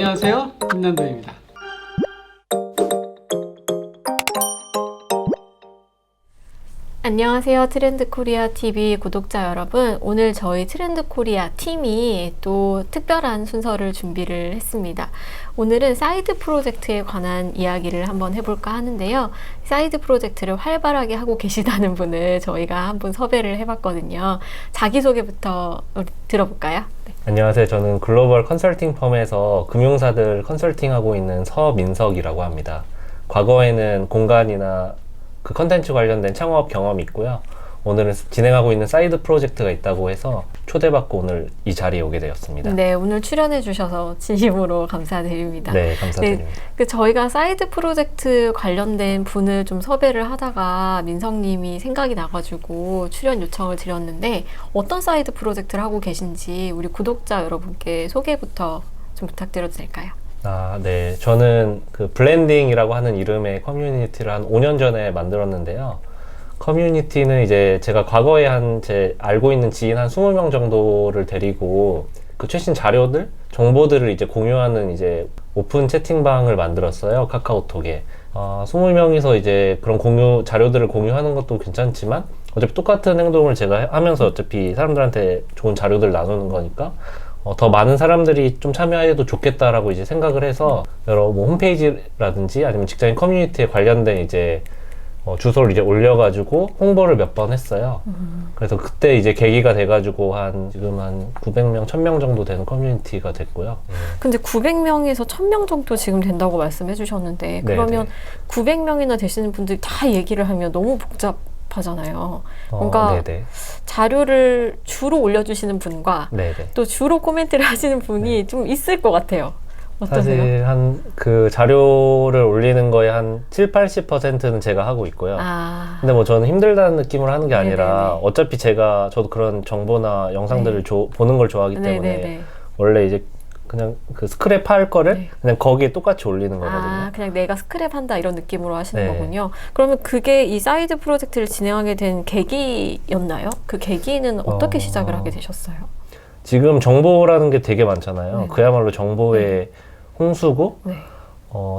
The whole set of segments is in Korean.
안녕하세요, 김남도입니다. 안녕하세요. 트렌드코리아 TV 구독자 여러분. 오늘 저희 트렌드코리아 팀이 또 특별한 순서를 준비를 했습니다. 오늘은 사이드 프로젝트에 관한 이야기를 한번 해볼까 하는데요. 사이드 프로젝트를 활발하게 하고 계시다는 분을 저희가 한 분 섭외를 해봤거든요. 자기소개부터 들어볼까요? 네. 안녕하세요. 저는 글로벌 컨설팅 펌에서 금융사들 컨설팅하고 있는 서민석이라고 합니다. 과거에는 공간이나 그 컨텐츠 관련된 창업 경험이 있고요. 오늘은 진행하고 있는 사이드 프로젝트가 있다고 해서 초대받고 오늘 이 자리에 오게 되었습니다. 네, 오늘 출연해 주셔서 진심으로 감사드립니다. 네, 감사드립니다. 네, 저희가 사이드 프로젝트 관련된 분을 좀 섭외를 하다가 민성님이 생각이 나가지고 출연 요청을 드렸는데 어떤 사이드 프로젝트를 하고 계신지 우리 구독자 여러분께 소개부터 좀 부탁드려도 될까요? 네. 저는 그 블렌딩이라고 하는 이름의 커뮤니티를 한 5년 전에 만들었는데요. 커뮤니티는 이제 제가 과거에 제 알고 있는 지인 한 20명 정도를 데리고 그 최신 자료들, 정보들을 이제 공유하는 이제 오픈 채팅방을 만들었어요. 카카오톡에. 20명이서 이제 그런 자료들을 공유하는 것도 괜찮지만 어차피 똑같은 행동을 제가 하면서 어차피 사람들한테 좋은 자료들 나누는 거니까 더 많은 사람들이 좀 참여해도 좋겠다라고 이제 생각을 해서 여러 홈페이지라든지 아니면 직장인 커뮤니티에 관련된 이제 주소를 이제 올려가지고 홍보를 몇 번 했어요. 그래서 그때 이제 계기가 돼가지고 지금 한 900명, 1000명 정도 되는 커뮤니티가 됐고요. 근데 900명에서 1000명 정도 지금 된다고 말씀해 주셨는데 그러면 900명이나 되시는 분들이 다 얘기를 하면 너무 복잡하잖아요. 뭔가 네네. 자료를 주로 올려주시는 분과 네네. 또 주로 코멘트를 하시는 분이 좀 있을 것 같아요. 어떠세요? 사실 그 자료를 올리는 거에 한 70-80%는 제가 하고 있고요. 근데 뭐 저는 힘들다는 느낌으로 하는 게 아니라 네네네. 어차피 저도 그런 정보나 영상들을 보는 걸 좋아하기 때문에 네네네. 원래 이제 그냥 그 스크랩 할 거를 그냥 거기에 똑같이 올리는 거거든요. 그냥 내가 스크랩한다 이런 느낌으로 하시는 네. 거군요. 그러면 그게 이 사이드 프로젝트를 진행하게 된 계기였나요? 그 계기는 어떻게 시작을 하게 되셨어요? 지금 정보라는 게 되게 많잖아요. 네네. 그야말로 정보의 홍수고 네.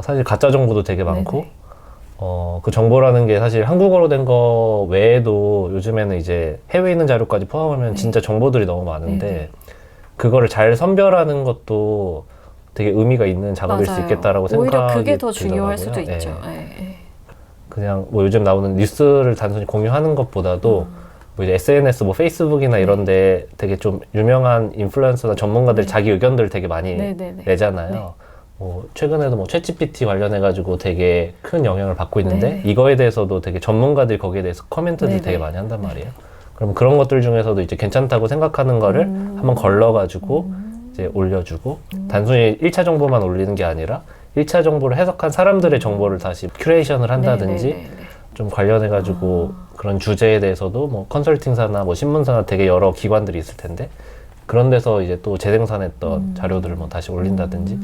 사실 가짜 정보도 되게 많고 네네. 그 정보라는 게 사실 한국어로 된 거 외에도 요즘에는 이제 해외에 있는 자료까지 포함하면 진짜 정보들이 너무 많은데 네네. 그거를 잘 선별하는 것도 되게 의미가 있는 작업일 수 맞아요. 있겠다라고 생각이 오히려 그게 더 중요할 수도 들더라고요. 있죠. 네. 네. 그냥 뭐 요즘 나오는 뉴스를 단순히 공유하는 것보다도 뭐 이제 SNS, 뭐 페이스북이나 이런데 되게 좀 유명한 인플루언서나 전문가들 자기 의견들을 되게 많이 네네네. 내잖아요. 네. 뭐 최근에도 뭐 챗GPT 관련해가지고 되게 큰 영향을 받고 있는데 네네. 이거에 대해서도 되게 전문가들이 거기에 대해서 코멘트를 네네. 되게 많이 한단 말이에요. 그럼 그런 것들 중에서도 이제 괜찮다고 생각하는 거를 한번 걸러가지고 이제 올려주고 단순히 1차 정보만 올리는 게 아니라 1차 정보를 해석한 사람들의 정보를 다시 큐레이션을 한다든지 네네네네. 좀 관련해가지고 그런 주제에 대해서도 뭐 컨설팅사나 뭐 신문사나 되게 여러 기관들이 있을 텐데 그런 데서 이제 또 재생산했던 자료들을 뭐 다시 올린다든지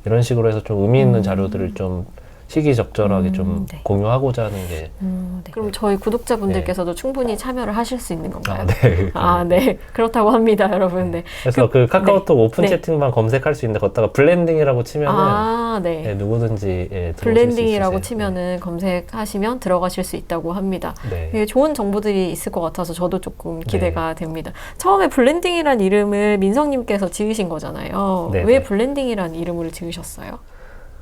이런 식으로 해서 좀 의미 있는 자료들을 좀 시기적절하게 좀 네. 공유하고자 하는 게 네. 그럼 저희 구독자분들께서도 충분히 참여를 하실 수 있는 건가요? 네. 네. 그렇다고 합니다, 여러분. 네. 그래서 그 카카오톡 오픈 네. 채팅방 검색할 수 있는데 거기다가 블렌딩이라고 치면은 네. 누구든지 들어오실 수 블렌딩이라고 있으세요. 치면은 검색하시면 들어가실 수 있다고 합니다. 네. 이게 좋은 정보들이 있을 것 같아서 저도 조금 기대가 됩니다. 처음에 블렌딩이란 이름을 민성님께서 지으신 거잖아요. 네네. 왜 블렌딩이란 이름을 지으셨어요?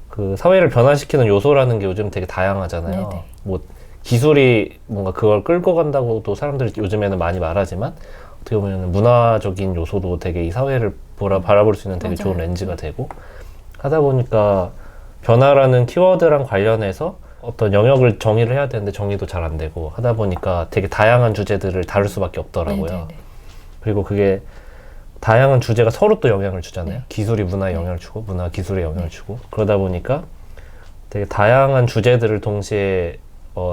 그 사회를 변화시키는 요소라는 게 요즘 되게 다양하잖아요. 네네. 뭐 기술이 뭔가 그걸 끌고 간다고도 사람들이 요즘에는 많이 말하지만 어떻게 보면 문화적인 요소도 되게 이 사회를 바라볼 수 있는 되게 맞아요. 좋은 렌즈가 되고 하다 보니까 변화라는 키워드랑 관련해서 어떤 영역을 정의를 해야 되는데 정의도 잘 안 되고 하다 보니까 되게 다양한 주제들을 다룰 수밖에 없더라고요. 네네네. 그리고 그게 다양한 주제가 서로 또 영향을 주잖아요. 네. 기술이 문화에 영향을 주고 문화가 기술에 영향을 주고 그러다 보니까 되게 다양한 주제들을 동시에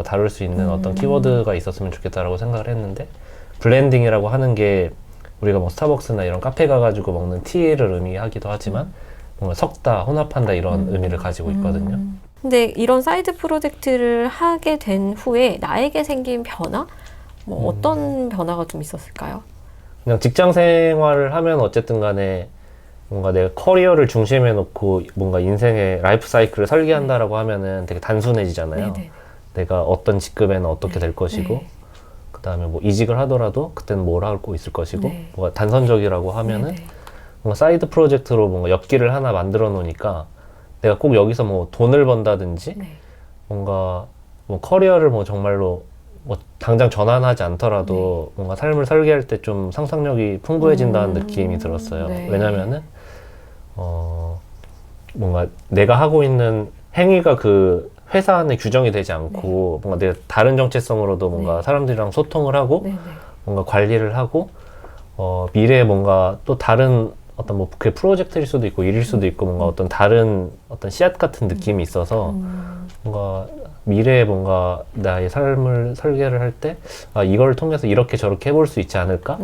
다룰 수 있는 어떤 키워드가 있었으면 좋겠다라고 생각을 했는데 블렌딩이라고 하는 게 우리가 뭐 스타벅스나 이런 카페 가가지고 먹는 티를 의미하기도 하지만 뭔가 섞다, 혼합한다 이런 의미를 가지고 있거든요. 근데 이런 사이드 프로젝트를 하게 된 후에 나에게 생긴 변화? 뭐 어떤 변화가 좀 있었을까요? 그냥 직장 생활을 하면 어쨌든 간에 뭔가 내가 커리어를 중심에 놓고 뭔가 인생의 라이프 사이클을 설계한다라고 하면은 되게 단순해지잖아요. 네네. 내가 어떤 직급에는 어떻게 될 것이고, 네. 그 다음에 뭐 이직을 하더라도 그때는 뭘 하고 있을 것이고, 네. 뭔가 단선적이라고 하면은 네네. 뭔가 사이드 프로젝트로 뭔가 옆길을 하나 만들어 놓으니까 내가 꼭 여기서 뭐 돈을 번다든지 네. 뭔가 뭐 커리어를 뭐 정말로 뭐 당장 전환하지 않더라도 뭔가 삶을 설계할 때 좀 상상력이 풍부해진다는 느낌이 들었어요. 네. 왜냐면은 뭔가 내가 하고 있는 행위가 그 회사 안에 규정이 되지 않고 뭔가 내가 다른 정체성으로도 뭔가 네. 사람들이랑 소통을 하고 네네. 뭔가 관리를 하고 미래에 뭔가 또 다른 어떤 뭐 그게 프로젝트일 수도 있고 일일 수도 있고 뭔가 어떤 다른 어떤 씨앗 같은 느낌이 있어서 뭔가 미래에 뭔가 나의 삶을 설계를 할 때 이걸 통해서 이렇게 저렇게 해볼 수 있지 않을까?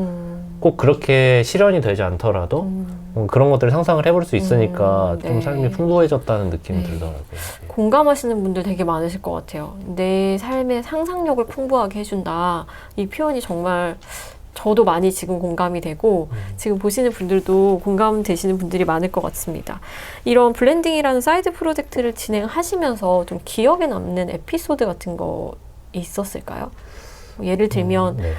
꼭 그렇게 실현이 되지 않더라도 그런 것들을 상상을 해볼 수 있으니까 좀 네. 삶이 풍부해졌다는 느낌이 네. 들더라고요. 공감하시는 분들 되게 많으실 것 같아요. 내 삶의 상상력을 풍부하게 해준다. 이 표현이 정말 저도 많이 지금 공감이 되고 지금 보시는 분들도 공감되시는 분들이 많을 것 같습니다. 이런 블렌딩이라는 사이드 프로젝트를 진행하시면서 좀 기억에 남는 에피소드 같은 거 있었을까요? 예를 들면 네.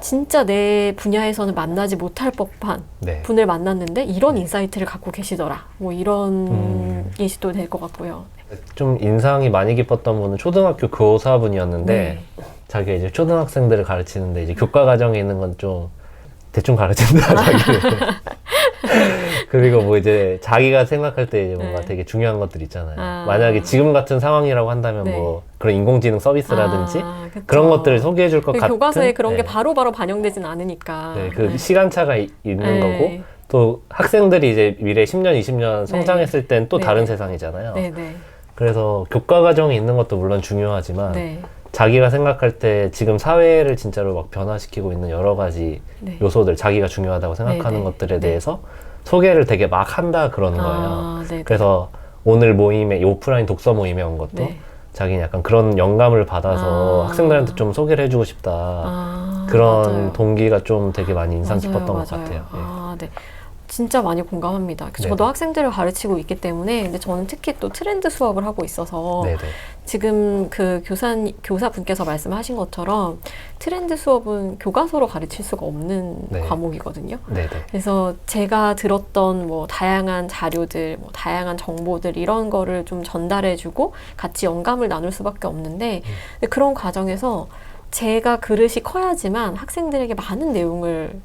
진짜 내 분야에서는 만나지 못할 법한 네. 분을 만났는데 이런 인사이트를 갖고 계시더라. 뭐 이런 예시도 될 것 같고요. 좀 인상이 많이 깊었던 분은 초등학교 교사분이었는데 네. 자기가 이제 초등학생들을 가르치는데 이제 교과 과정에 있는 건 좀 대충 가르친다 자기는. 그리고 뭐 이제 자기가 생각할 때 이제 뭔가 네. 되게 중요한 것들 있잖아요. 아. 만약에 지금 같은 상황이라고 한다면 네. 뭐 그런 인공지능 서비스라든지 그쵸. 그런 것들을 소개해 줄 것 그 같은 교과서에 그런 네. 게 바로바로 반영되진 않으니까. 네, 그 네. 시간차가 있는 네. 거고 또 학생들이 이제 미래 10년, 20년 성장했을 땐 또 네. 다른 세상이잖아요. 네네. 그래서 교과 과정이 있는 것도 물론 중요하지만 네. 자기가 생각할 때 지금 사회를 진짜로 막 변화시키고 있는 여러 가지 네. 요소들, 자기가 중요하다고 생각하는 네. 것들에 네. 대해서 소개를 되게 막 한다 그러는 거예요. 아, 네네. 그래서 오늘 모임에, 이 오프라인 독서 모임에 온 것도 네. 자기는 약간 그런 영감을 받아서 학생들한테 좀 소개를 해주고 싶다. 그런 맞아요. 동기가 좀 되게 많이 인상 맞아요, 깊었던 것 맞아요. 같아요. 예. 네. 진짜 많이 공감합니다. 저도 네네. 학생들을 가르치고 있기 때문에, 근데 저는 특히 또 트렌드 수업을 하고 있어서 네네. 지금 그 교사분께서 말씀하신 것처럼 트렌드 수업은 교과서로 가르칠 수가 없는 네. 과목이거든요. 네네. 그래서 제가 들었던 뭐 다양한 자료들, 뭐 다양한 정보들 이런 거를 좀 전달해주고 같이 영감을 나눌 수밖에 없는데 근데 그런 과정에서 제가 그릇이 커야지만 학생들에게 많은 내용을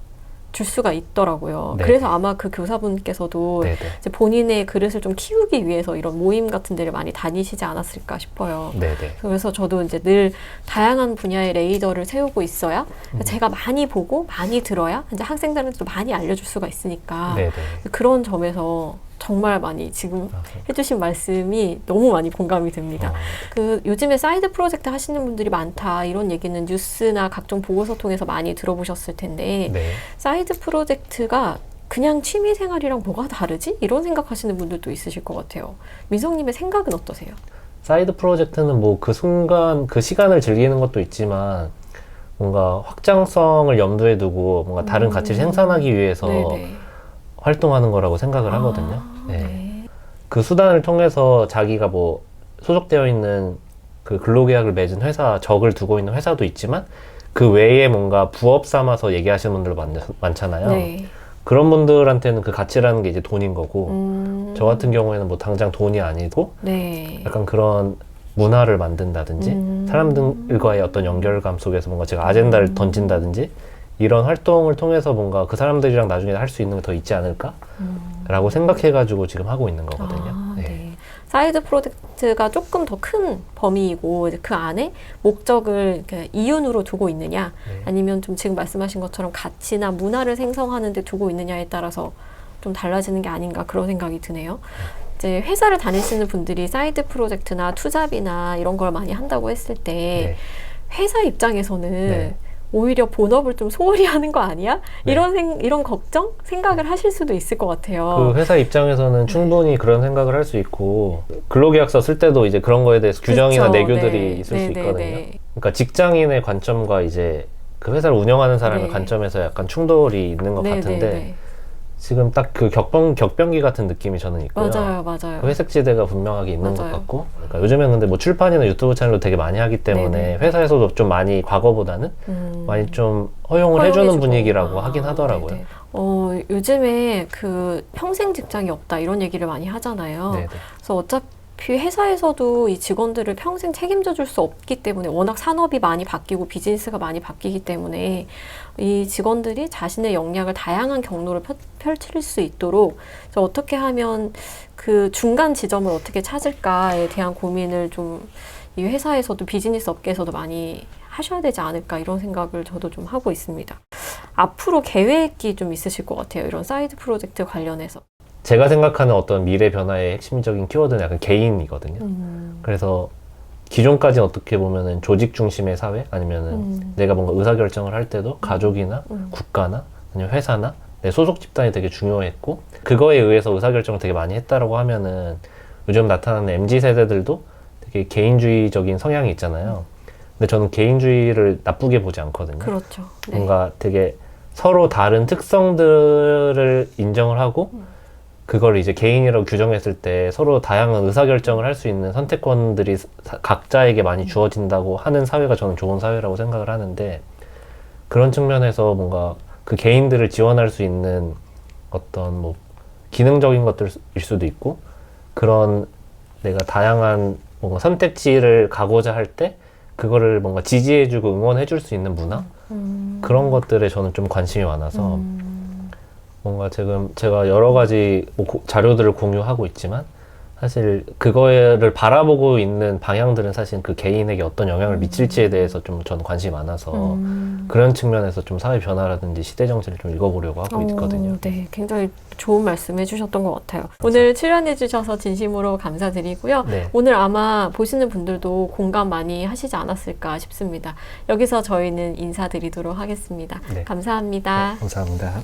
줄 수가 있더라고요. 네. 그래서 아마 그 교사분께서도 네네. 이제 본인의 그릇을 좀 키우기 위해서 이런 모임 같은 데를 많이 다니시지 않았을까 싶어요. 네네. 그래서 저도 이제 늘 다양한 분야의 레이더를 세우고 있어야 제가 많이 보고 많이 들어야 이제 학생들한테도 많이 알려줄 수가 있으니까 네네. 그런 점에서 정말 많이 지금 해주신 말씀이 너무 많이 공감이 됩니다. 그 요즘에 사이드 프로젝트 하시는 분들이 많다 이런 얘기는 뉴스나 각종 보고서 통해서 많이 들어보셨을 텐데 네. 사이드 프로젝트가 그냥 취미 생활이랑 뭐가 다르지? 이런 생각하시는 분들도 있으실 것 같아요. 민성님의 생각은 어떠세요? 사이드 프로젝트는 뭐 그 순간, 그 시간을 즐기는 것도 있지만 뭔가 확장성을 염두에 두고 뭔가 다른 가치를 생산하기 위해서 네네. 활동하는 거라고 생각을 하거든요. 네. 네. 그 수단을 통해서 자기가 뭐 소속되어 있는 그 근로계약을 맺은 회사, 적을 두고 있는 회사도 있지만 그 외에 뭔가 부업 삼아서 얘기하시는 분들도 많잖아요. 네. 그런 분들한테는 그 가치라는 게 이제 돈인 거고 저 같은 경우에는 뭐 당장 돈이 아니고 네. 약간 그런 문화를 만든다든지 사람들과의 어떤 연결감 속에서 뭔가 제가 아젠다를 던진다든지 이런 활동을 통해서 뭔가 그 사람들이랑 나중에 할 수 있는 게 더 있지 않을까? 라고 생각해가지고 지금 하고 있는 거거든요. 네. 사이드 프로젝트가 조금 더 큰 범위이고 이제 그 안에 목적을 이렇게 이윤으로 두고 있느냐 네. 아니면 좀 지금 말씀하신 것처럼 가치나 문화를 생성하는 데 두고 있느냐에 따라서 좀 달라지는 게 아닌가 그런 생각이 드네요. 이제 회사를 다니시는 분들이 사이드 프로젝트나 투잡이나 이런 걸 많이 한다고 했을 때 네. 회사 입장에서는 네. 오히려 본업을 좀 소홀히 하는 거 아니야? 네. 이런 걱정? 생각을 하실 수도 있을 것 같아요. 그 회사 입장에서는 충분히 그런 생각을 할 수 있고 근로계약서 쓸 때도 이제 그런 거에 대해서 규정이나 그쵸. 내규들이 네. 있을 네, 수 네, 있거든요. 네. 그러니까 직장인의 관점과 이제 그 회사를 운영하는 사람의 네. 관점에서 약간 충돌이 있는 것 네, 같은데 네, 네. 지금 딱 그 격변기 같은 느낌이 저는 있고요. 맞아요. 그 회색지대가 분명하게 있는 것 맞아요. 같고, 그러니까 요즘에는 근데 뭐 출판이나 유튜브 채널도 되게 많이 하기 때문에 네네. 회사에서도 좀 많이 과거보다는 많이 좀 허용을 해주는 허용해주고. 분위기라고 하긴 하더라고요. 네네. 요즘에 그 평생 직장이 없다 이런 얘기를 많이 하잖아요. 네네. 그래서 어차피 회사에서도 이 직원들을 평생 책임져 줄 수 없기 때문에 워낙 산업이 많이 바뀌고 비즈니스가 많이 바뀌기 때문에 이 직원들이 자신의 역량을 다양한 경로로 펼칠 수 있도록 그래서 어떻게 하면 그 중간 지점을 어떻게 찾을까에 대한 고민을 좀 이 회사에서도 비즈니스 업계에서도 많이 하셔야 되지 않을까 이런 생각을 저도 좀 하고 있습니다. 앞으로 계획이 좀 있으실 것 같아요. 이런 사이드 프로젝트 관련해서. 제가 생각하는 어떤 미래 변화의 핵심적인 키워드는 약간 개인이거든요. 그래서 기존까지는 어떻게 보면은 조직 중심의 사회 아니면은 내가 뭔가 의사결정을 할 때도 가족이나 국가나 아니면 회사나 내 소속 집단이 되게 중요했고 그거에 의해서 의사결정을 되게 많이 했다라고 하면은 요즘 나타나는 MZ세대들도 되게 개인주의적인 성향이 있잖아요. 근데 저는 개인주의를 나쁘게 보지 않거든요. 그렇죠. 네. 뭔가 되게 서로 다른 특성들을 인정을 하고 그걸 이제 개인이라고 규정했을 때 서로 다양한 의사결정을 할 수 있는 선택권들이 각자에게 많이 주어진다고 하는 사회가 저는 좋은 사회라고 생각을 하는데 그런 측면에서 뭔가 그 개인들을 지원할 수 있는 어떤 뭐 기능적인 것들일 수도 있고 그런 내가 다양한 뭔가 선택지를 가고자 할 때 그거를 뭔가 지지해주고 응원해줄 수 있는 문화 그런 것들에 저는 좀 관심이 많아서 뭔가 지금 제가 여러 가지 뭐 자료들을 공유하고 있지만 사실 그거를 바라보고 있는 방향들은 사실 그 개인에게 어떤 영향을 미칠지에 대해서 좀 저는 관심이 많아서 그런 측면에서 좀 사회 변화라든지 시대 정신을 좀 읽어보려고 하고 있거든요. 네, 굉장히 좋은 말씀 해주셨던 것 같아요. 오늘 출연해주셔서 진심으로 감사드리고요. 네. 오늘 아마 보시는 분들도 공감 많이 하시지 않았을까 싶습니다. 여기서 저희는 인사드리도록 하겠습니다. 네. 감사합니다. 감사합니다.